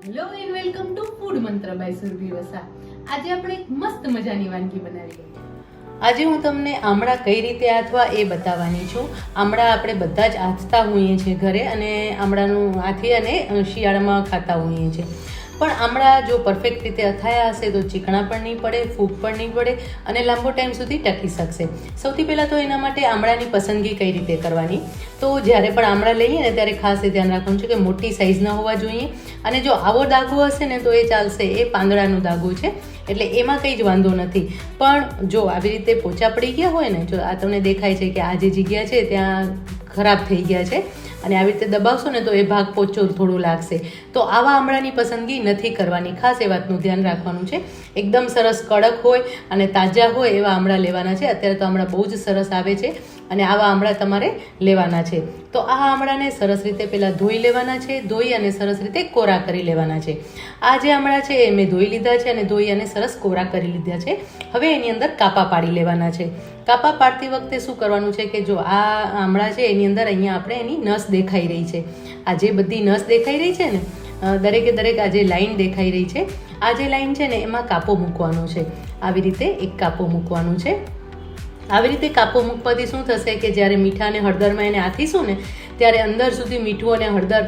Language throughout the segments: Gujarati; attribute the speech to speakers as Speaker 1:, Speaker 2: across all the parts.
Speaker 1: Hello and welcome to food મંત્ર બાય સુરભી વસા. આજે આપણે એક મસ્ત મજાની વાનગી બનાવી લઈએ.
Speaker 2: આજે હું તમને આમળા કઈ રીતે આથવા એ બતાવવાની છું. આમળા આપણે બધા જ આથતા હોઈએ છીએ ઘરે, અને આમળાનું આથી અને શિયાળામાં ખાતા હોઈએ છીએ. પણ આમળા જો પરફેક્ટ રીતે અથાયા હશે તો ચીકણા પણ નહીં પડે, ફૂગ પણ નહીં પડે અને લાંબો ટાઈમ સુધી ટકી શકશે. સૌથી પહેલાં તો એના માટે આમળાની પસંદગી કઈ રીતે કરવાની, તો જ્યારે પણ આમળા લઈએ ને ત્યારે ખાસ એ ધ્યાન રાખવાનું છે કે મોટી સાઇઝના હોવા જોઈએ. અને જો આવો દાગો હશે ને તો એ ચાલશે, એ પાંદડાનો દાગો છે એટલે એમાં કંઈ જ વાંધો નથી. પણ જો આવી રીતે પોચા પડી ગયા હોય ને, જો આ તમને દેખાય છે કે આ જે જગ્યા છે ત્યાં ખરાબ થઈ ગયા છે અને આવી રીતે દબાવશો ને તો એ ભાગ પોચો થોડું લાગશે, તો આવા આમળાની પસંદગી નથી કરવાની. ખાસ એ વાતનું ધ્યાન રાખવાનું છે. એકદમ સરસ કડક હોય અને તાજા હોય એવા આમળા લેવાના છે. અત્યારે તો આમળા બહુ જ સરસ આવે છે અને આવા આમળા તમારે લેવાના છે. તો આ આમળાને સરસ રીતે પહેલાં ધોઈ લેવાના છે. ધોઈ અને સરસ રીતે કોરા કરી લેવાના છે. આ જે આમળા છે એ મેં ધોઈ લીધા છે અને ધોઈ અને સરસ કોરા કરી લીધા છે. હવે એની અંદર કાપા પાડી લેવાના છે. કાપા પાડતી વખતે શું કરવાનું છે કે જો આ આમળા છે એની અંદર અહીંયા આપણે એની નસ દેખાઈ રહી છે. આ જે બધી નસ દેખાઈ રહી છે ને, દરેકે દરેક આ જે લાઈન દેખાઈ રહી છે, આ જે લાઈન છે ને એમાં કાપો મૂકવાનો છે. આવી રીતે એક કાપો મૂકવાનું છે. આવી રીતે કાપો મૂકવાથી શું થશે કે જ્યારે મીઠા અને હળદરમાં એને આથીશું ને ત્યારે અંદર સુધી મીઠું અને હળદર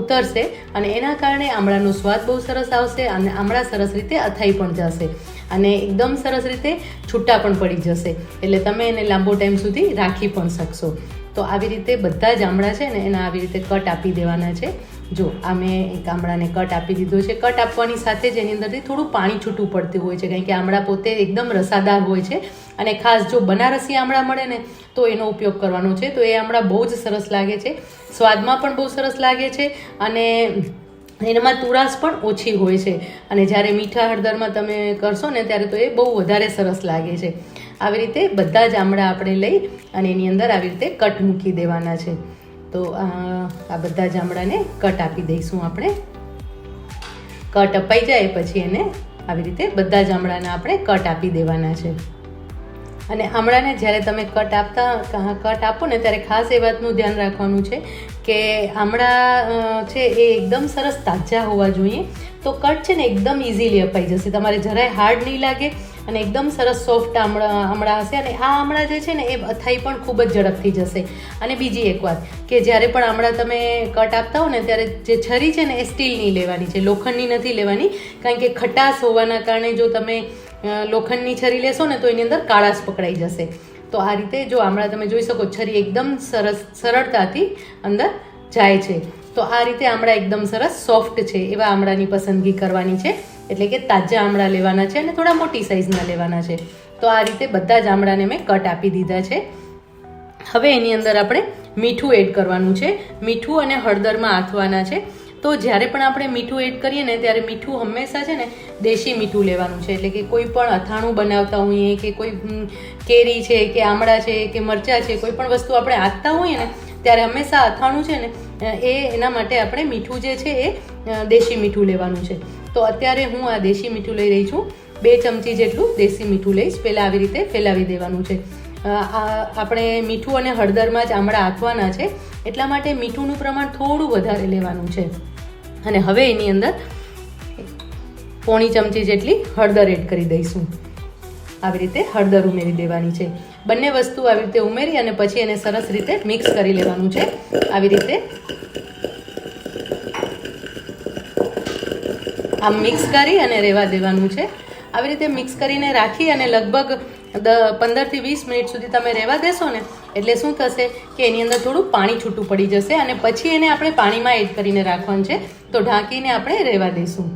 Speaker 2: ઉતરશે અને એના કારણે આમળાનો સ્વાદ બહુ સરસ આવશે અને આમળા સરસ રીતે અથાઈ પણ જશે અને એકદમ સરસ રીતે છૂટા પણ પડી જશે, એટલે તમે એને લાંબો ટાઈમ સુધી રાખી પણ શકશો. તો આવી રીતે બધા જ આમળા છે ને એના આવી રીતે કટ આપી દેવાના છે. જો આ મેં એક આમળાને કટ આપી દીધો છે. કટ આપવાની સાથે જ એની અંદરથી થોડું પાણી છૂટું પડતું હોય છે, કારણ કે આમળા પોતે એકદમ રસાદાર હોય છે. અને ખાસ જો બનારસી આમળા મળે ને તો એનો ઉપયોગ કરવાનો છે. તો એ આમળા બહુ જ સરસ લાગે છે, સ્વાદમાં પણ બહુ સરસ લાગે છે અને એનામાં તુરાશ પણ ઓછી હોય છે. અને જ્યારે મીઠા હળદરમાં તમે કરશો ને ત્યારે તો એ બહુ વધારે સરસ લાગે છે. આવી રીતે બધા જ આમળા આપણે લઈ અને એની અંદર આવી રીતે કટ મૂકી દેવાના છે. તો આ બધા જ આમળાને કટ આપી દઈશું આપણે. કટ અપાઈ જાય પછી એને આવી રીતે બધા જ આમળાને આપણે કટ આપી દેવાના છે. અને આમળાને જ્યારે તમે કટ આપો ને ત્યારે ખાસ એ વાતનું ધ્યાન રાખવાનું છે કે આમળા છે એ એકદમ સરસ તાજા હોવા જોઈએ. તો કટ છે ને એકદમ ઇઝીલી અપાઈ જશે, તમારે જરાય હાર્ડ નહીં લાગે અને એકદમ સરસ સોફ્ટ આમળા હશે. અને આ આમળા જે છે ને એ અથાઈ પણ ખૂબ જ ઝડપથી જશે. અને બીજી એક વાત કે જ્યારે પણ આમળા તમે કટ આપતા હો ને ત્યારે જે છરી છે ને એ સ્ટીલની લેવાની છે, લોખંડની નથી લેવાની, કારણ કે ખટાશ હોવાના કારણે જો તમે લોખંડની છરી લેશો ને તો એની અંદર કાળાશ પકડાઈ જશે. તો આ રીતે જો આમળા તમે જોઈ શકો, છરી એકદમ સરળતાથી અંદર જાય છે. તો આ રીતે આમળા એકદમ સરસ સોફ્ટ છે એવા આમળાની પસંદગી કરવાની છે, એટલે કે તાજા આમળા લેવાના છે અને થોડા મોટી સાઇઝના લેવાના છે. તો આ રીતે બધા જ આમળાને મેં કટ આપી દીધા છે. હવે એની અંદર આપણે મીઠું એડ કરવાનું છે. મીઠું અને હળદરમાં આથવાના છે. તો જ્યારે પણ આપણે મીઠું એડ કરીએ ને ત્યારે મીઠું હંમેશા છે ને દેશી મીઠું લેવાનું છે. એટલે કે કોઈ પણ અથાણું બનાવતા હોઈએ કે કોઈ કેરી છે કે આમળા છે કે મરચાં છે, કોઈ પણ વસ્તુ આપણે આથતા હોઈએ ને ત્યારે હંમેશા અથાણું છે ને એના માટે આપણે મીઠું જે છે એ દેશી મીઠું લેવાનું છે. તો અત્યારે હું આ દેશી મીઠું લઈ રહી છું. 2 ચમચી જેટલું દેશી મીઠું લઈશ. પહેલાં આવી રીતે ફેલાવી દેવાનું છે. આપણે મીઠું અને હળદરમાં જ આમળા આથવાના છે, એટલા માટે મીઠુંનું પ્રમાણ થોડું વધારે લેવાનું છે. અને હવે એની અંદર 1/4 ચમચી જેટલી હળદર એડ કરી દઈશું. આવી રીતે હળદર ઉમેરી દેવાની છે. બંને વસ્તુ આવી રીતે ઉમેરી અને પછી એને સરસ રીતે મિક્સ કરી લેવાનું છે. આવી રીતે આમ મિક્સ કરી અને રહેવા દેવાનું છે. આવી રીતે મિક્સ કરીને રાખી અને લગભગ 15 થી 20 મિનિટ સુધી તમે રહેવા દેશો ને એટલે શું થશે કે એની અંદર થોડું પાણી છૂટું પડી જશે અને પછી એને આપણે પાણીમાં એડ કરીને રાખવાનું છે. તો ઢાંકીને આપણે રહેવા દઈશું.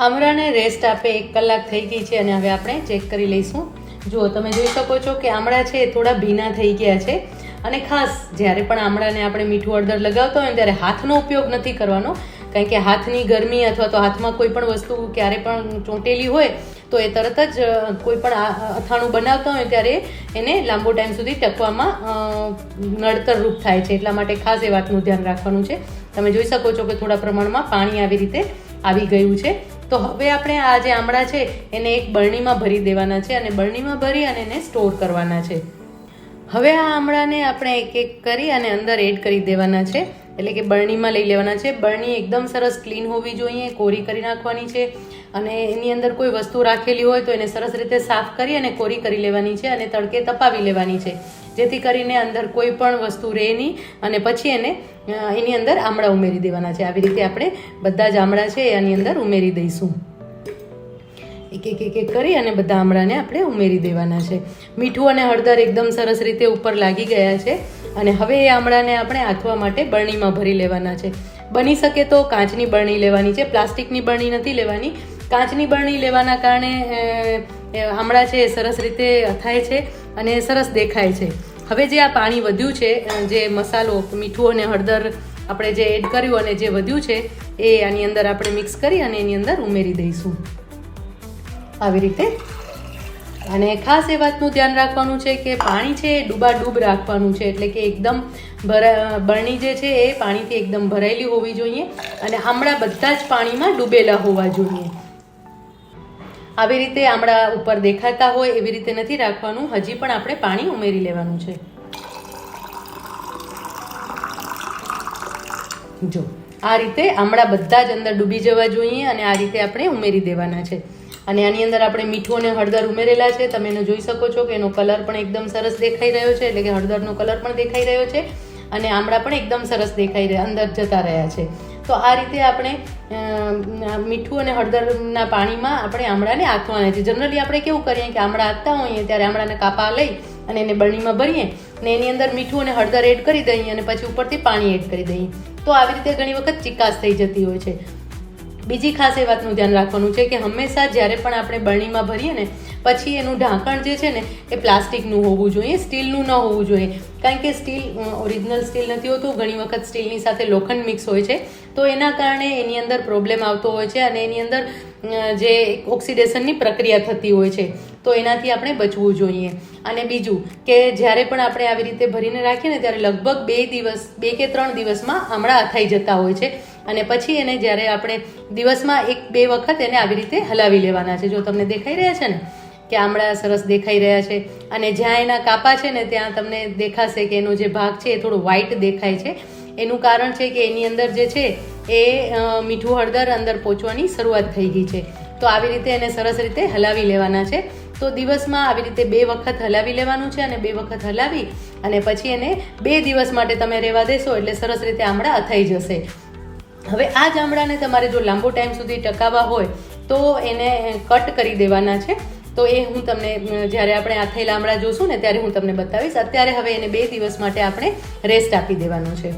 Speaker 2: આમળાને રેસ્ટ આપે 1 કલાક થઈ ગઈ છે અને હવે આપણે ચેક કરી લઈશું. જુઓ, તમે જોઈ શકો છો કે આમળા છે એ થોડા ભીના થઈ ગયા છે. અને ખાસ જ્યારે પણ આમળાને આપણે મીઠું હળદર લગાવતા હોય ત્યારે હાથનો ઉપયોગ નથી કરવાનો, કારણ કે હાથની ગરમી અથવા તો હાથમાં કોઈ પણ વસ્તુ ક્યારે પણ ચોંટેલી હોય તો એ તરત જ કોઈ પણ અથાણું બનાવતા હોય ત્યારે એને લાંબો ટાઈમ સુધી ટકવામાં નડતરરૂપ થાય છે. એટલા માટે ખાસ એ વાતનું ધ્યાન રાખવાનું છે. તમે જોઈ શકો છો કે થોડા પ્રમાણમાં પાણી આવી રીતે આવી ગયું છે. તો હવે આપણે આ જે આમળા છે એને એક બરણીમાં ભરી દેવાના છે અને બરણીમાં ભરી અને એને સ્ટોર કરવાના છે. હવે આ આમળાને આપણે એક એક કરી અને અંદર એડ કરી દેવાના છે. એટલે કે બરણીમાં લઈ લેવાના છે. બરણી એકદમ સરસ ક્લીન હોવી જોઈએ, કોરી કરી નાખવાની છે. અને એની અંદર કોઈ વસ્તુ રાખેલી હોય તો એને સરસ રીતે સાફ કરી અને કોરી કરી લેવાની છે અને તડકે તપાવી લેવાની છે, જેથી કરીને અંદર કોઈ પણ વસ્તુ રહે નહીં. અને પછી એની અંદર આમળા ઉમેરી દેવાના છે. આવી રીતે આપણે બધા જ આમળા છે એની અંદર ઉમેરી દઈશું. એક કરી અને બધા આમળાને આપણે ઉમેરી દેવાના છે. મીઠું અને હળદર એકદમ સરસ રીતે ઉપર લાગી ગયા છે અને હવે એ આમળાને આપણે આથવા માટે બરણીમાં ભરી લેવાના છે. બની શકે તો કાચની બરણી લેવાની છે, પ્લાસ્ટિકની બરણી નથી લેવાની. કાચની બરણી લેવાના કારણે આમળા છે એ સરસ રીતે અથાય છે અને સરસ દેખાય છે. હવે જે આ પાણી વધ્યું છે, જે મસાલો મીઠું અને હળદર આપણે જે એડ કર્યું અને જે વધ્યું છે એ આની અંદર આપણે મિક્સ કરી અને એની અંદર ઉમેરી દઈશું આવી રીતે. અને ખાસ એ વાતનું ધ્યાન રાખવાનું છે કે પાણી છે એ ડૂબાડૂબ રાખવાનું છે, એટલે કે એકદમ બરણી જે છે એ પાણીથી એકદમ ભરાયેલી હોવી જોઈએ અને આમળા બધા જ પાણીમાં ડૂબેલા હોવા જોઈએ. આવી રીતે આમળા ઉપર દેખાતા હોય એવી રીતે નથી રાખવાનું. હજી પણ આપણે પાણી ઉમેરી લેવાનું છે. જો આ રીતે આમળા બધા જ અંદર ડૂબી જવા જોઈએ અને આ રીતે આપણે ઉમેરી દેવાના છે. અને આની અંદર આપણે મીઠું અને હળદર ઉમેરેલા છે. તમે એને જોઈ શકો છો કે એનો કલર પણ એકદમ સરસ દેખાઈ રહ્યો છે, એટલે કે હળદરનો કલર પણ દેખાઈ રહ્યો છે અને આમળા પણ એકદમ સરસ દેખાઈ રહ્યા, અંદર જતા રહ્યા છે. તો આ રીતે આપણે મીઠું અને હળદરના પાણીમાં આપણે આમળાને આથવાના છે. જનરલી આપણે કેવું કરીએ કે આમળા આથતા હોઈએ ત્યારે આમળાના કાપા લઈ અને એને બરણીમાં ભરીએ ને એની અંદર મીઠું અને હળદર એડ કરી દઈએ અને પછી ઉપરથી પાણી એડ કરી દઈએ. તો આવી રીતે ઘણી વખત ચિકાસ થઈ જતી હોય છે. બીજી ખાસ એ વાતનું ધ્યાન રાખવાનું છે કે હંમેશા જ્યારે પણ આપણે બરણીમાં ભરીએ ને પછી એનું ઢાંકણ જે છે ને એ પ્લાસ્ટિકનું હોવું જોઈએ, સ્ટીલનું ન હોવું જોઈએ. કારણ કે સ્ટીલ ઓરિજિનલ સ્ટીલ નથી હોતું, ઘણી વખત સ્ટીલની સાથે લોખંડ મિક્સ હોય છે, તો એના કારણે એની અંદર પ્રોબ્લેમ આવતો હોય છે અને એની અંદર જે ઓક્સિડેશનની પ્રક્રિયા થતી હોય છે, તો એનાથી આપણે બચવું જોઈએ. અને બીજું કે જ્યારે પણ આપણે આવી રીતે ભરીને રાખીએ ને ત્યારે લગભગ 2 કે 3 દિવસમાં આમળા અથાઈ જતા હોય છે અને પછી એને જ્યારે આપણે દિવસમાં 1-2 વખત એને આવી રીતે હલાવી લેવાના છે. જો તમને દેખાઈ રહ્યા છે ને કે આમળા સરસ દેખાઈ રહ્યા છે અને જ્યાં એના કાપા છે ને ત્યાં તમને દેખાશે કે એનો જે ભાગ છે એ થોડો વ્હાઈટ દેખાય છે. એનું કારણ છે કે એની અંદર જે છે એ મીઠું હળદર અંદર પહોંચવાની શરૂઆત થઈ ગઈ છે. તો આવી રીતે એને સરસ રીતે હલાવી લેવાના છે. તો દિવસમાં આવી રીતે 2 વખત હલાવી લેવાનું છે અને 2 વખત હલાવી અને પછી એને 2 દિવસ માટે તમે રહેવા દેશો એટલે સરસ રીતે આમળા અથાઈ જશે. હવે આ જ આમળાને તમારે જો લાંબો ટાઈમ સુધી ટકાવવા હોય તો એને કટ કરી દેવાના છે. તો એ હું તમને જ્યારે આપણે આથેલા આમળા જોશું ને ત્યારે હું તમને બતાવીશ. અત્યારે હવે એને 2 દિવસ માટે આપણે રેસ્ટ આપી દેવાનું છે.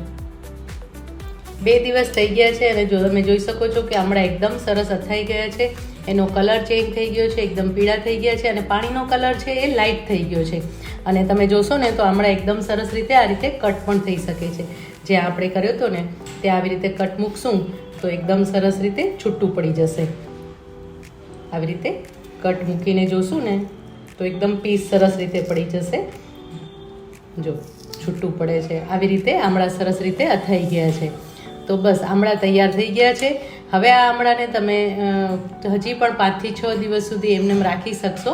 Speaker 2: 2 દિવસ થઈ ગયા છે અને જો તમે જોઈ શકો છો કે આમળા એકદમ સરસ અથાઈ ગયા છે. એનો કલર ચેન્જ થઈ ગયો છે, એકદમ પીળા થઈ ગયા છે અને પાણીનો કલર છે એ લાઇટ થઈ ગયો છે. અને તમે જોશો ને તો આમળા એકદમ સરસ રીતે આ રીતે કટ પણ થઈ શકે છે. જે આપણે કર્યો હતો ને તે આવી રીતે કટ મૂકશું તો એકદમ સરસ રીતે છૂટું પડી જશે. આવી રીતે કટ મૂકીને જોશું ને તો એકદમ પીસ સરસ રીતે પડી જશે. જો છૂટું પડે છે. આવી રીતે આમળા સરસ રીતે અથાઈ ગયા છે. તો બસ આમળા તૈયાર થઈ ગયા છે. હવે આ આમળાને તમે હજી પણ 5 થી 6 દિવસ સુધી એમને રાખી શકશો.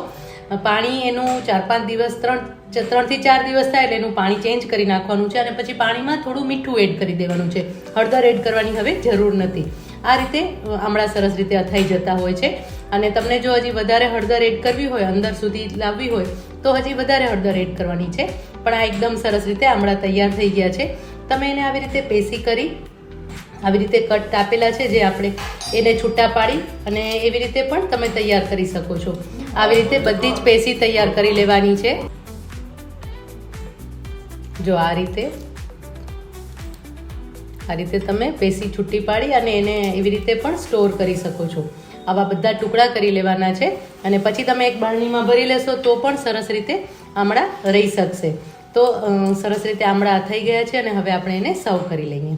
Speaker 2: પાણી એનું 4-5 દિવસ 3 થી 4 દિવસ થાય એટલે એનું પાણી ચેન્જ કરી નાખવાનું છે અને પછી પાણીમાં થોડું મીઠું એડ કરી દેવાનું છે. હળદર એડ કરવાની હવે જરૂર નથી. આ રીતે આમળા સરસ રીતે અથાઈ જતા હોય છે. અને તમને જો હજી વધારે હળદર એડ કરવી હોય, અંદર સુધી લાવવી હોય તો હજી વધારે હળદર એડ કરવાની છે. પણ આ એકદમ સરસ રીતે આમળા તૈયાર થઈ ગયા છે. તમે એને આવી રીતે પેસી કરી આવી રીતે કટ કાપેલા છે જે આપણે એને છૂટા પાડી અને એવી રીતે પણ તમે તૈયાર કરી શકો છો. આવી રીતે બધી જ પેસી તૈયાર કરી લેવાની છે. જો આ રીતે તમે પેસી છૂટી પાડી અને એને એવી રીતે પણ સ્ટોર કરી શકો છો. આવા બધા ટુકડા કરી લેવાના છે અને પછી તમે એક બારણીમાં ભરી લેશો તો પણ સરસ રીતે આમળા રહી શકશે. તો સરસ રીતે આમળા થઈ ગયા છે અને હવે આપણે એને સર્વ કરી લઈએ.